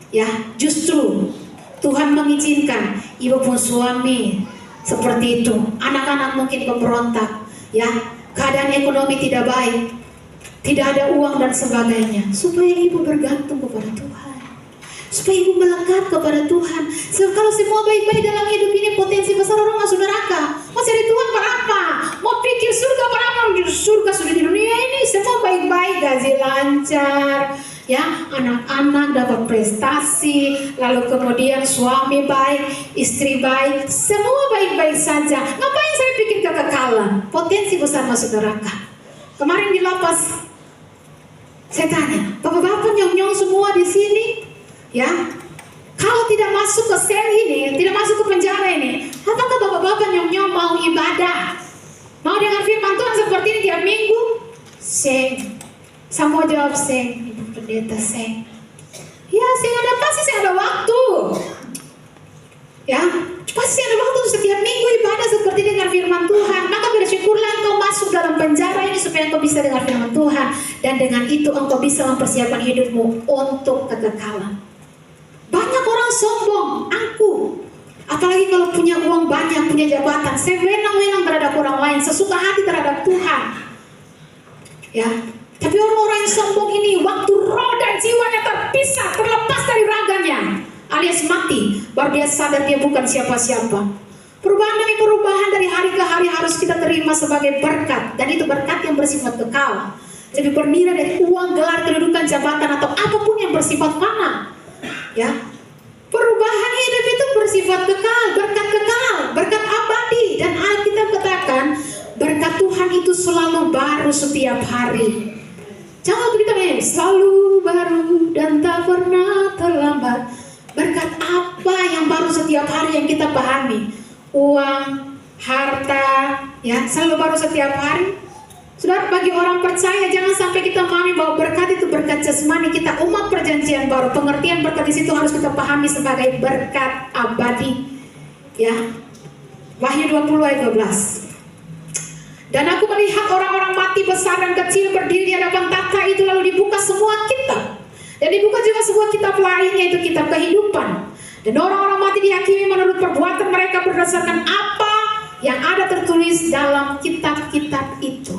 Ya, justru Tuhan mengizinkan ibu punya suami seperti itu, anak-anak mungkin pemberontak, ya. Keadaan ekonomi tidak baik, tidak ada uang dan sebagainya, supaya ibu bergantung kepada Tuhan, supaya ibu melekat kepada Tuhan. Kalau semua baik-baik dalam hidup ini, potensi besar orang masuk neraka. Mau cari Tuhan berapa? Mau pikir surga berapa? Surga sudah di dunia ini, semua baik-baik, gaji lancar, ya, anak-anak dapat prestasi, lalu kemudian suami baik, istri baik, semua baik-baik saja. Ngapain saya pikir kekekalan? Potensi besar masuk neraka. Kemarin di lapas, saya tanya, bapak-bapak nyong-nyong semua di sini, ya, kalau tidak masuk ke sel ini, tidak masuk ke penjara ini, apakah bapak-bapak nyong-nyong mau ibadah, mau dengar firman Tuhan seperti ini tiap minggu? Semua jawab Ibu pendeta, ya, saya ada pasti, saya ada waktu. bisa mempersiapkan hidupmu untuk kekekalan. Banyak orang sombong, angkuh. Apalagi kalau punya uang banyak, punya jabatan, sewenang-wenang terhadap orang lain, sesuka hati terhadap Tuhan. Ya, tapi orang-orang yang sombong ini, waktu roh dan jiwanya terpisah, terlepas dari raganya, alias mati, baru dia sadar dia bukan siapa-siapa. Perubahan demi perubahan dari hari ke hari harus kita terima sebagai berkat, dan itu berkat yang bersifat kekal. Jadi bernilai dari uang, gelar, kedudukan, jabatan, atau apapun yang bersifat fana. Ya, perubahan hidup itu bersifat kekal, berkat abadi, dan Alkitab katakan berkat Tuhan itu selalu baru setiap hari. Jangan kita bilang selalu baru dan tak pernah terlambat. Berkat apa yang baru setiap hari yang kita pahami? Uang, harta, ya, selalu baru setiap hari. Saudara, bagi orang percaya jangan sampai kita memahami bahwa berkat itu berkat jasmani. Kita umat perjanjian baru, pengertian berkat di situ harus kita pahami sebagai berkat abadi. Ya, Wahyu 20 ayat 12. Dan aku melihat orang-orang mati besar dan kecil berdiri di hadapan takhta itu, lalu dibuka semua kitab. Dan dibuka juga sebuah kitab lainnya, itu kitab kehidupan. Dan orang-orang mati dihakimi menurut perbuatan mereka berdasarkan apa yang ada tertulis dalam kitab-kitab itu.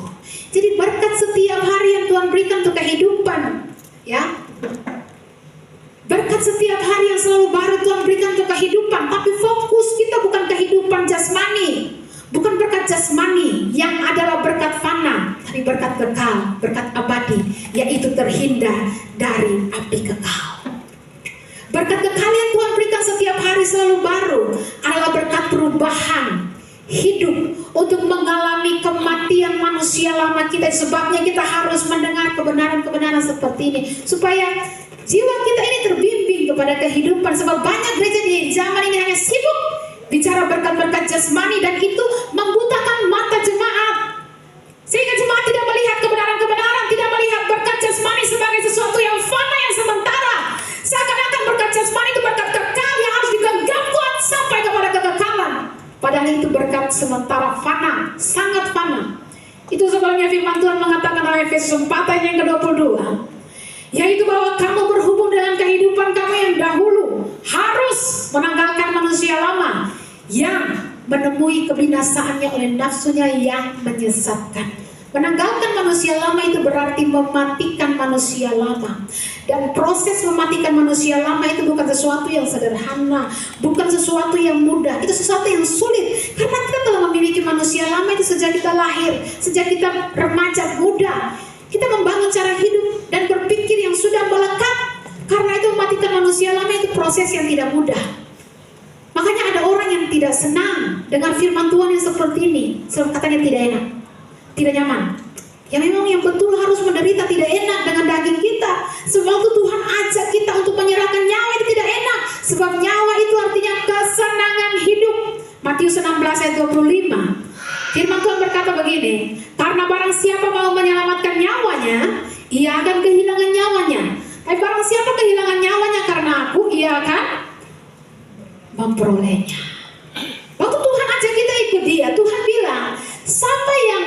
Jadi berkat setiap hari yang Tuhan berikan untuk kehidupan, ya. Berkat setiap hari yang selalu baru Tuhan berikan untuk kehidupan. Tapi fokus kita bukan kehidupan jasmani, bukan berkat jasmani yang adalah berkat fana, tapi berkat kekal, berkat abadi, yaitu terhindar dari api kekal. Berkat kekal yang Tuhan berikan setiap hari selalu baru adalah berkat perubahan hidup untuk mengalami kematian manusia lama kita. Sebabnya kita harus mendengar kebenaran-kebenaran seperti ini supaya jiwa kita ini terbimbing kepada kehidupan. Sebab banyak gereja di zaman ini hanya sibuk bicara berkat-berkat jasmani, dan itu membutakan mata jemaat sehingga jemaat tidak melihat kebenaran-kebenaran, tidak melihat berkat jasmani sebagai sesuatu yang fana, yang sementara. Seakan-akan berkat jasmani itu berkat kekal yang harus digenggam kuat sampai kepada kekekalan. Padahal itu berkat sementara, fana, sangat fana. Itu sebabnya firman Tuhan mengatakan dalam Efesus 4 ayat yang ke-22, yaitu bahwa kamu berhubung dengan kehidupan kamu yang dahulu harus menanggalkan manusia lama yang menemui kebinasaannya oleh nafsunya yang menyesatkan. Menanggalkan manusia lama itu berarti mematikan manusia lama. Dan proses mematikan manusia lama itu bukan sesuatu yang sederhana, bukan sesuatu yang mudah, itu sesuatu yang sulit. Karena kita telah memiliki manusia lama itu sejak kita lahir, sejak kita remaja muda. Kita membangun cara hidup dan berpikir yang sudah melekat. Karena itu mematikan manusia lama itu proses yang tidak mudah. Makanya ada orang yang tidak senang dengan firman Tuhan yang seperti ini. Sebab katanya tidak enak, tidak nyaman. Ya memang yang betul harus menderita tidak enak dengan daging kita. Sebab itu Tuhan ajak kita untuk menyerahkan nyawa itu tidak enak. Sebab nyawa itu artinya kesenangan hidup. Matius 16 ayat 25. Firman Tuhan berkata begini, karena barang siapa mau menyelamatkan nyawanya, ia akan kehilangan nyawanya. Tapi barang siapa kehilangan nyawanya karena aku, ia akan memperolehnya. Waktu Tuhan ajak kita ikut dia, Tuhan bilang, siapa yang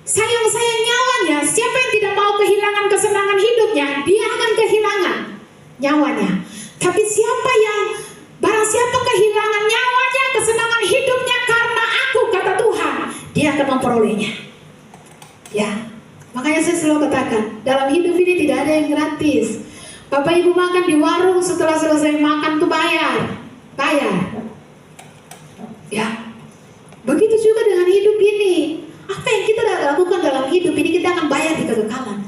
sayang-sayang nyawanya, siapa yang tidak mau kehilangan kesenangan hidupnya, dia akan kehilangan nyawanya. Tapi barang siapa kehilangan nyawanya, kesenangan hidupnya karena aku, kata Tuhan, dia akan memperolehnya. Ya, makanya saya selalu katakan, dalam hidup ini tidak ada yang gratis. Bapak Ibu makan di warung, setelah selesai makan tuh bayar. Ya, begitu juga dengan hidup ini. Apa yang kita lakukan dalam hidup ini, kita akan bayar di kekekalan.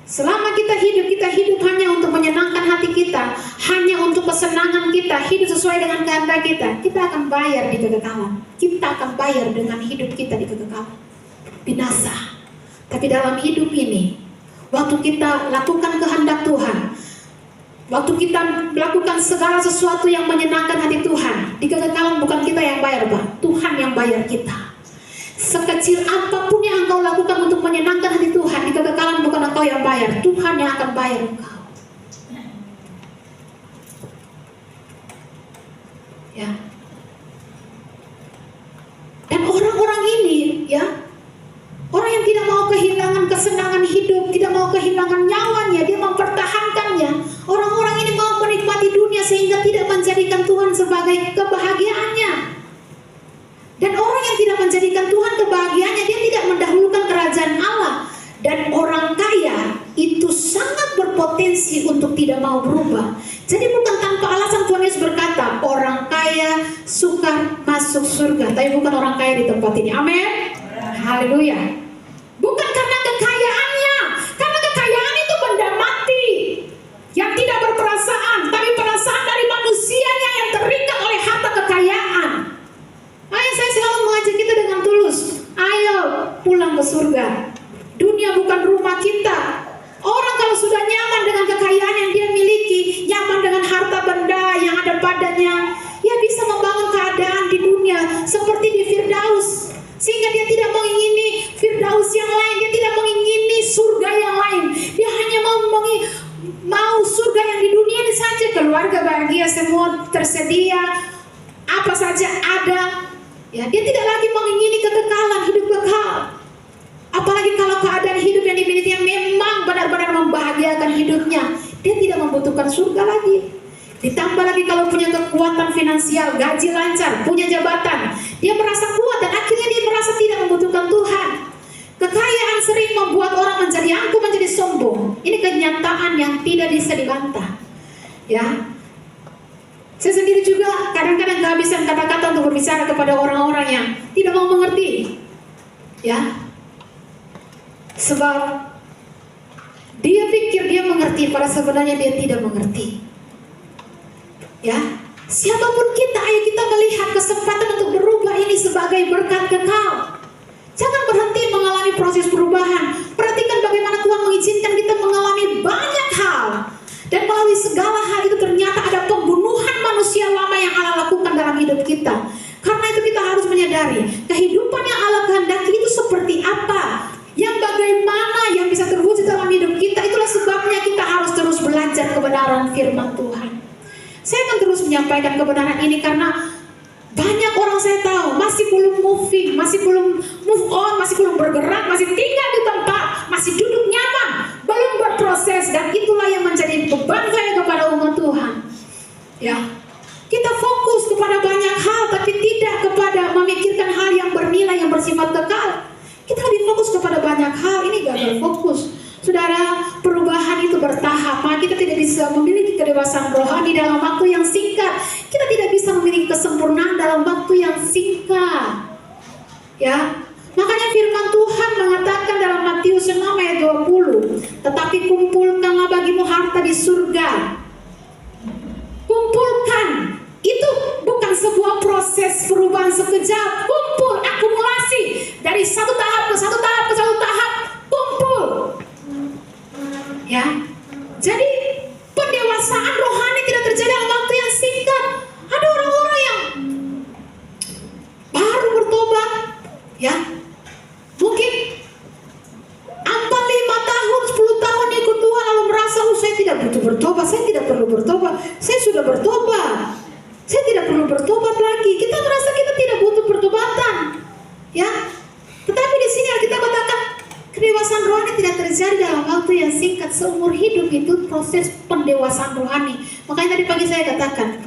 Selama kita hidup hanya untuk menyenangkan hati kita, hanya untuk kesenangan kita, hidup sesuai dengan kehendak kita akan bayar di kekekalan. Kita akan bayar dengan hidup kita di kekekalan. Binasa. Tapi dalam hidup ini, waktu kita lakukan kehendak Tuhan, waktu kita melakukan segala sesuatu yang menyenangkan hati Tuhan, di kekekalan bukan kita yang bayar, Pak. Tuhan yang bayar kita. Sekecil apapun yang engkau lakukan untuk menyenangkan hati Tuhan, di kekekalan bukan engkau yang bayar, Tuhan yang akan bayar engkau. Ya. Dan orang-orang ini, ya, orang yang tidak mau kehilangan kesenangan hidup, tidak mau kehilangan nyawa menjadikan Tuhan sebagai kebahagiaannya. Dan orang yang tidak menjadikan Tuhan kebahagiaannya, dia tidak mendahulukan kerajaan Allah. Dan orang kaya itu sangat berpotensi untuk tidak mau berubah. Jadi bukan tanpa alasan Tuhan Yesus berkata, orang kaya suka masuk surga. Tapi bukan orang kaya di tempat ini. Amin. Haleluya. Bukan karena kekayaannya. Karena kekayaan itu benda mati yang tidak berperasaan. Tapi perasaan dari manusianya yang terikat oleh harta kekayaan. Ayo, saya selalu mengajak kita dengan tulus. Ayo pulang ke surga. Dunia bukan rumah kita. Orang kalau sudah nyaman dengan kekayaan yang dia miliki, nyaman dengan harta benda yang ada padanya, dia bisa membangun keadaan di dunia seperti di Firdaus. Sehingga dia tidak mengingini Firdaus yang lain, dia tidak mengingini surga yang lain. Dia hanya mau surga yang di dunia ini saja. Keluarga bahagia, semua tersedia, apa saja ada. Ya, dia tidak lagi mengingini kekekalan, hidup kekal. Apalagi kalau keadaan hidup yang dimilikinya memang benar-benar membahagiakan hidupnya, dia tidak membutuhkan surga lagi. Ditambah lagi kalau punya kekuatan finansial, gaji lancar, punya jabatan, dia merasa kuat dan akhirnya dia merasa tidak membutuhkan Tuhan. Kekayaan sering membuat orang menjadi angkuh, menjadi sombong. Ini kenyataan yang tidak bisa dibantah. Ya, saya sendiri juga kadang-kadang kehabisan kata-kata untuk berbicara kepada orang-orang yang tidak mau mengerti. Ya, sebab dia pikir dia mengerti, padahal sebenarnya dia tidak mengerti. Ya, siapapun kita, ayo kita melihat kesempatan untuk berubah ini sebagai berkat kekal. Jangan berhenti mengalami proses perubahan. Perhatikan bagaimana Tuhan mengizinkan kita mengalami banyak hal. Dan melalui segala hal itu ternyata ada pembunuhan manusia lama yang Allah lakukan dalam hidup kita. Karena itu kita harus menyadari kehidupan yang Allah kehendaki itu seperti apa, yang bagaimana yang bisa terwujud dalam hidup kita. Itulah sebabnya kita harus terus belajar kebenaran firman Tuhan. Saya akan terus menyampaikan kebenaran ini karena banyak orang saya tahu masih belum moving, masih belum move on, masih belum bergerak, masih tinggal di tempat, masih duduk nyaman, belum berproses. Dan itulah yang menjadi beban saya kepada umat Tuhan. Ya, kita fokus kepada banyak hal tapi tidak kepada memikirkan hal yang bernilai, yang bersifat kekal. Kita lebih fokus kepada banyak hal, ini gagal fokus. Saudara, perubahan itu bertahap. Maka kita tidak bisa memiliki kedewasaan rohani dalam waktu yang singkat. Kita tidak bisa memiliki kesempurnaan dalam waktu yang singkat. Ya, makanya firman Tuhan mengatakan dalam Matius 6 ayat 20, tetapi kumpulkanlah bagimu harta di surga. Kumpulkan. Itu bukan sebuah proses perubahan sekejap. Kumpul, akumulasi dari satu tahap ke satu tahap ke satu tahap. Kumpul. Ya, jadi pendewasaan rohani tidak terjadi dalam waktu yang singkat. Ada orang-orang yang baru bertobat, ya, mungkin 5 tahun, 10 tahun ikut Tuhan lalu merasa, saya tidak butuh bertobat, saya tidak perlu bertobat, saya sudah bertobat, saya tidak perlu bertobat lagi. Kita merasa kita tidak butuh pertobatan, ya. Tetapi di sini kita katakan kedewasaan rohani tidak terjadi dalam waktu yang singkat. Seumur hidup itu proses pendewasaan rohani. Makanya tadi pagi saya katakan,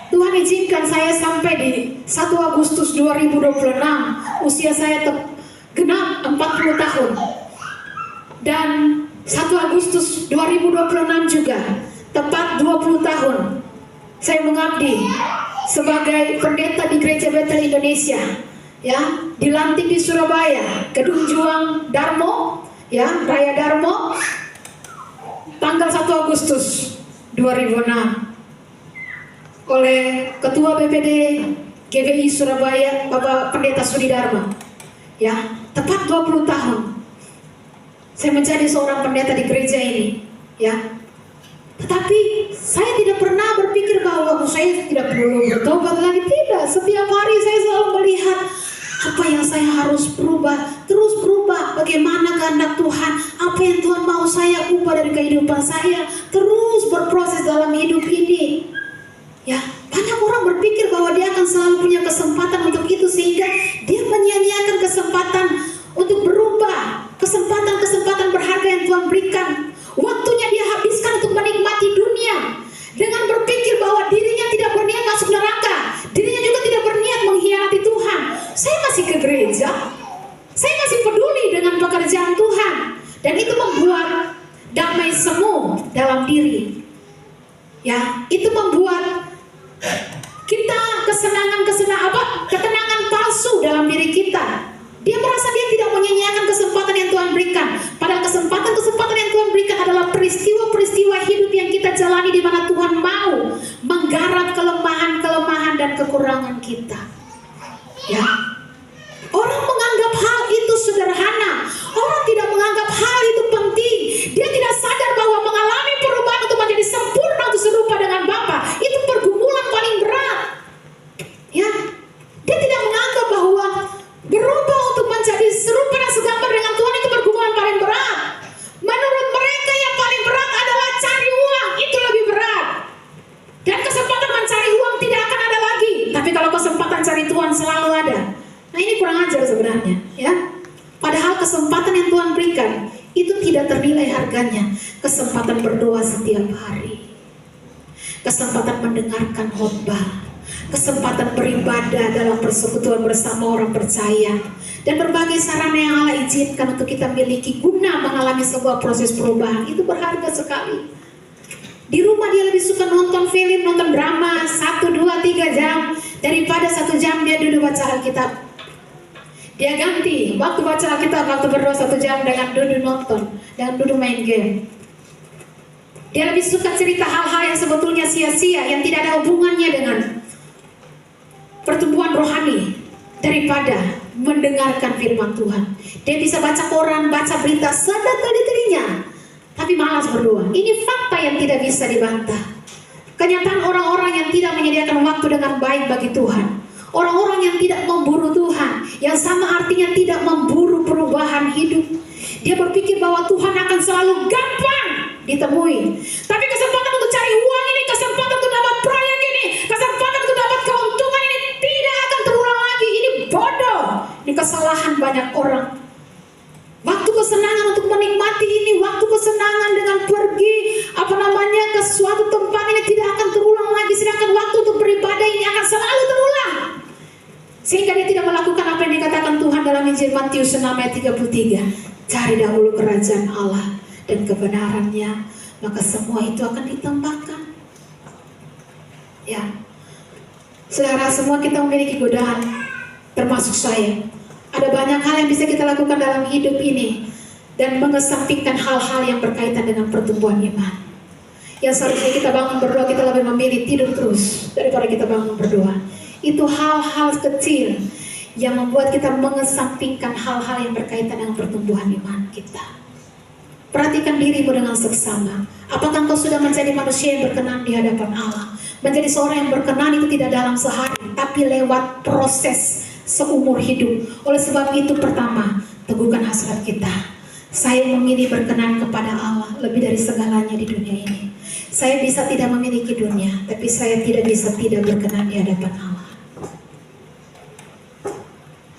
Tuhan izinkan saya sampai di 1 Agustus 2026, usia saya genap 40 tahun. Dan 1 Agustus 2026 juga tepat 20 tahun saya mengabdi sebagai pendeta di Gereja Betel Indonesia. Ya, dilantik di Surabaya, Gedung Juang Darmo, ya, Raya Darmo, tanggal 1 Agustus 2006 oleh Ketua BPD GBI Surabaya, Bapak Pendeta Sudi Dharma. Ya, tepat 20 tahun saya menjadi seorang pendeta di gereja ini, ya. Tetapi saya tidak pernah berpikir bahwa saya tidak perlu bertobat lagi. Tidak, setiap hari saya selalu melihat apa yang saya harus berubah, terus berubah. Bagaimana kehendak Tuhan, apa yang Tuhan mau saya ubah dari kehidupan saya, terus berproses dalam hidup ini. Ya, banyak orang berpikir bahwa dia akan selalu punya kesempatan untuk itu, sehingga dia menyia-nyiakan kesempatan untuk berubah, kesempatan-kesempatan berharga yang Tuhan berikan. Waktunya dia habiskan untuk menikmati dunia dengan berpikir bahwa dirinya diri. Ya, itu membuat kita ketenangan palsu dalam diri kita. Dia merasa dia tidak menyia-nyiakan kesempatan yang Tuhan berikan. Padahal kesempatan yang Tuhan berikan adalah peristiwa-peristiwa hidup yang kita jalani di mana Tuhan mau menggarap kelemahan-kelemahan dan kekurangan kita. Ya. Orang menganggap hal itu sederhana. Orang tidak menganggap hal itu penting. Dia tidak sadar bahwa mengalami perubahan untuk menjadi sempurna untuk serupa dengan Bapa itu pergumulan paling berat. Ya. Dia tidak menganggap bahwa berubah untuk menjadi serupa dan segambar dengan Tuhan itu pergumulan paling berat. Menurut mereka yang paling berat adalah cari uang, itu lebih berat. Dan kesempatan mencari uang tidak akan ada lagi. Tapi kalau kesempatan cari Tuhan selalu ada. Nah, ini kurang ajar sebenarnya, ya. Padahal kesempatan yang Tuhan berikan itu tidak ternilai harganya. Kesempatan berdoa setiap hari, kesempatan mendengarkan khotbah, kesempatan beribadah dalam persekutuan bersama orang percaya, dan berbagai sarana yang Allah izinkan untuk kita miliki guna mengalami sebuah proses perubahan itu berharga sekali. Di rumah dia lebih suka nonton film, nonton drama 1, 2, 3 jam daripada 1 jam dia duduk baca Alkitab. Dia ganti waktu baca Alkitab, waktu berdoa 1 jam dengan duduk nonton, dengan duduk main game. Dia lebih suka cerita hal-hal yang sebetulnya sia-sia, yang tidak ada hubungannya dengan pertumbuhan rohani daripada mendengarkan firman Tuhan. Dia bisa baca koran, baca berita sedetail-detailnya, tapi malas berdoa. Ini fakta yang tidak bisa dibantah. Kenyataan orang-orang yang tidak menyediakan waktu dengan baik bagi Tuhan. Orang-orang yang tidak memburu Tuhan, yang sama artinya tidak memburu perubahan hidup. Dia berpikir bahwa Tuhan akan selalu gampang ditemui. Tapi kesempatan untuk cari uang ini, kesempatan untuk dapat proyek ini, kesempatan untuk dapat keuntungan ini tidak akan terulang lagi. Ini bodoh. Ini kesalahan banyak orang. Waktu kesenangan untuk menikmati ini, waktu kesenangan dengan pergi ke suatu tempat ini tidak akan terulang lagi. Sedangkan waktu untuk beribadah ini akan selalu terulang. Sehingga dia tidak melakukan apa yang dikatakan Tuhan dalam Injil Matius 6 ayat 33. Cari dahulu kerajaan Allah dan kebenarannya, maka semua itu akan ditambahkan. Ya, saudara, semua kita memiliki godaan, termasuk saya. Ada banyak hal yang bisa kita lakukan dalam hidup ini dan mengesampingkan hal-hal yang berkaitan dengan pertumbuhan iman. Yang seharusnya kita bangun berdoa, kita lebih memilih tidur terus daripada kita bangun berdoa. Itu hal-hal kecil yang membuat kita mengesampingkan hal-hal yang berkaitan dengan pertumbuhan iman kita. Perhatikan dirimu dengan seksama. Apakah engkau sudah menjadi manusia yang berkenan di hadapan Allah? Menjadi seorang yang berkenan itu tidak dalam sehari, tapi lewat proses seumur hidup. Oleh sebab itu, pertama, teguhkan hasrat kita. Saya memilih berkenan kepada Allah lebih dari segalanya di dunia ini. Saya bisa tidak memiliki dunia, tapi saya tidak bisa tidak berkenan di hadapan Allah.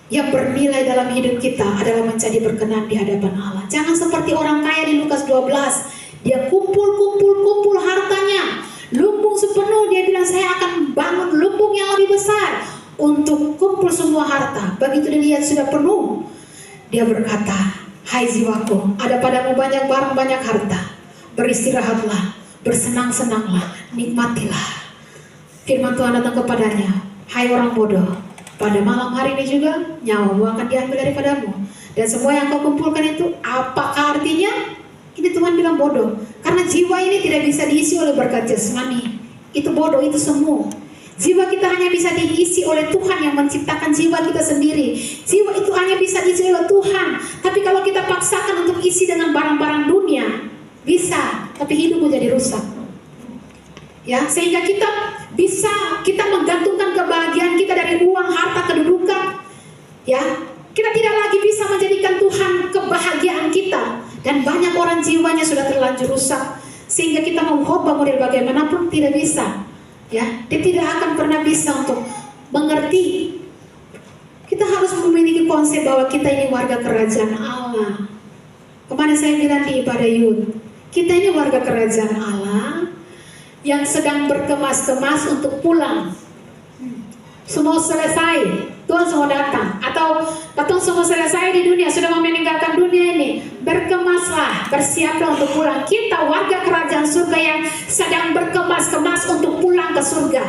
Yang bernilai dalam hidup kita adalah menjadi berkenan di hadapan Allah. Jangan seperti orang kaya di Lukas 12. Dia kumpul hartanya, lumbung sepenuh. Dia bilang, saya akan bangun lumbung yang lebih besar untuk kumpul semua harta. Begitu dilihat sudah penuh, dia berkata, hai jiwaku, ada padamu banyak barang, banyak harta. Beristirahatlah, bersenang-senanglah, nikmatilah. Firman Tuhan datang kepadanya, hai orang bodoh, pada malam hari ini juga nyawamu akan diambil daripadamu. Dan semua yang kau kumpulkan itu, apakah artinya? Ini Tuhan bilang bodoh. Karena jiwa ini tidak bisa diisi oleh berkat jasmani. Itu bodoh, itu semu. Jiwa kita hanya bisa diisi oleh Tuhan yang menciptakan jiwa kita sendiri. Jiwa itu hanya bisa diisi oleh Tuhan. Tapi kalau kita paksakan untuk isi dengan barang-barang dunia, bisa, tapi hidup menjadi rusak. Ya, sehingga kita menggantungkan kebahagiaan kita dari uang, harta, kedudukan. Ya, kita tidak lagi bisa menjadikan Tuhan kebahagiaan kita. Dan banyak orang jiwanya sudah terlanjur rusak, sehingga kita mau khotbah model bagaimanapun tidak bisa. Ya, dia tidak akan pernah bisa untuk mengerti. Kita harus memiliki konsep bahwa kita ini warga kerajaan Allah. Kemarin saya bilang di ibadah Yud, kita ini warga kerajaan Allah yang sedang berkemas-kemas untuk pulang. Semua selesai, Tuhan semua datang. Atau semua selesai di dunia, sudah mau meninggalkan dunia ini, berkemas berkemaslah, bersiaplah untuk pulang. Kita warga kerajaan surga yang sedang berkemas-kemas untuk pulang ke surga.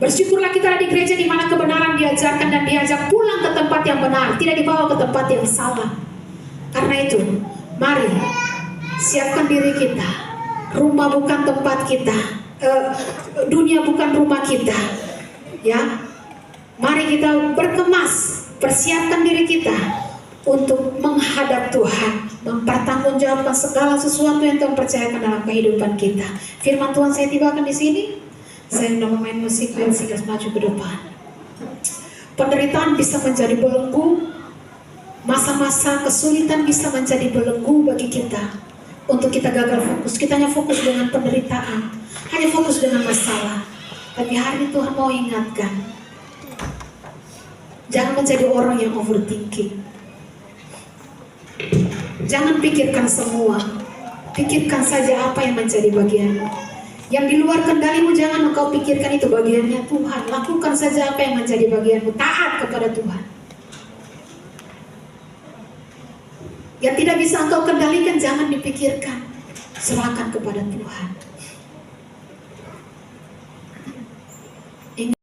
Bersyukurlah kita ada di gereja di mana kebenaran diajarkan dan diajak pulang ke tempat yang benar, tidak dibawa ke tempat yang salah. Karena itu, mari siapkan diri kita. Rumah bukan tempat kita, dunia bukan rumah kita. Ya, mari kita berkemas, persiapkan diri kita untuk menghadap Tuhan, mempertanggungjawabkan segala sesuatu yang Tuhan percayakan dalam kehidupan kita. Firman Tuhan saya tibakan di sini. Saya sudah memain musik, sehingga maju ke depan. Penderitaan bisa menjadi belenggu, masa-masa kesulitan bisa menjadi belenggu bagi kita untuk kita gagal fokus. Kita hanya fokus dengan penderitaan, hanya fokus dengan masalah. Tapi hari ini Tuhan mau ingatkan, jangan menjadi orang yang overthinking. Jangan pikirkan semua, pikirkan saja apa yang menjadi bagianmu. Yang di luar kendalimu jangan engkau pikirkan, itu bagiannya Tuhan. Lakukan saja apa yang menjadi bagianmu, taat kepada Tuhan. Yang tidak bisa engkau kendalikan jangan dipikirkan, serahkan kepada Tuhan.